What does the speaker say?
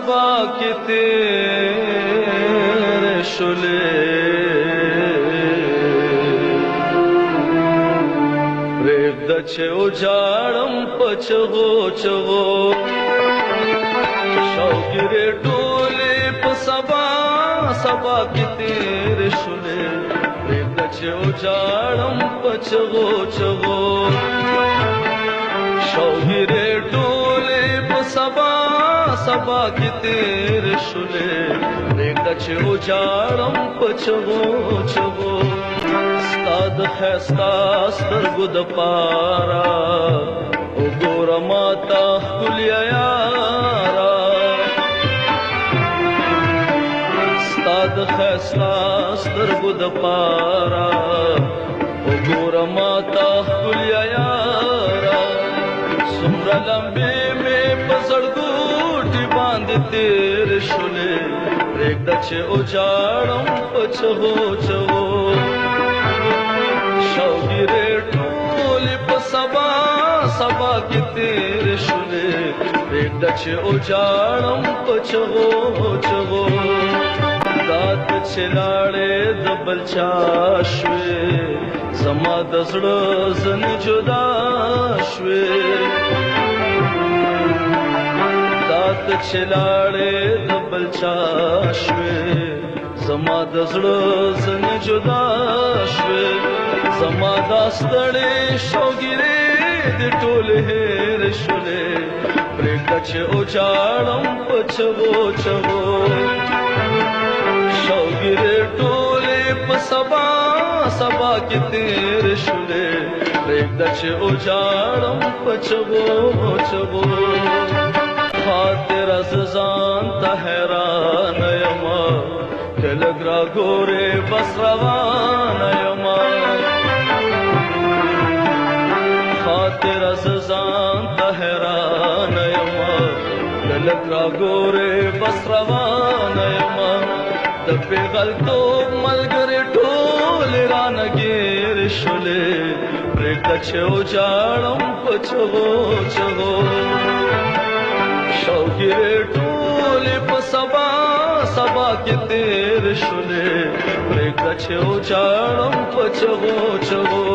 سبا کې تیر شولې پرېږده چې وجاړم په چغو چغو شوګیرې ټولې په سبا سبا کې تیر شولې پرېږده چې وجاړم په چغو چغو شوګیرې ټولې په سبا سبا کې تیر شولې پرېږده چې وجاړم په چغو چغو ستا د ښایسته سترګو دپاره وګوره ماته ښکلیه یاره ستا د ښایسته سترګو دپاره وګوره ماته ښکلیه یاره څومره لمبې مې په زړګوټي باندې تیر شولې پرېږده چې وجاړم په چغو چغو شوګیرې ټولې په سبا سبا کې تیر شولې پرېږده چې وجاړم په چغو چغو دا ته چې لاړې د بل چا شوې زما د زړه ځنې جدا شوې دا ته چې لاړې د بل چا شوې زما د زړه ځنې جدا شوې زما دا ستړې شوګیرې دې ټولې هېرې شولې پرېږده چې وجاړم په چغو چغو شوګیرې ټولې په سبا سبا کې تیر شولې پرېږده چې وجاړم په چغو چغو خاطره زه ځان ته حیرانه یمه که لږ راګورې بس روانه یمه خاطره زه ځان ته حیرانه یمه که لږ راګورې بس روانه یمه د پېغلتوب ملګرې ټولې رانه ګېرې شولې پرېږده چې وجاړم په چغو چغو شوګیرې ټولې په سبا سبا کې تیر شولې پرېږده چې وجاړم په چغو چغو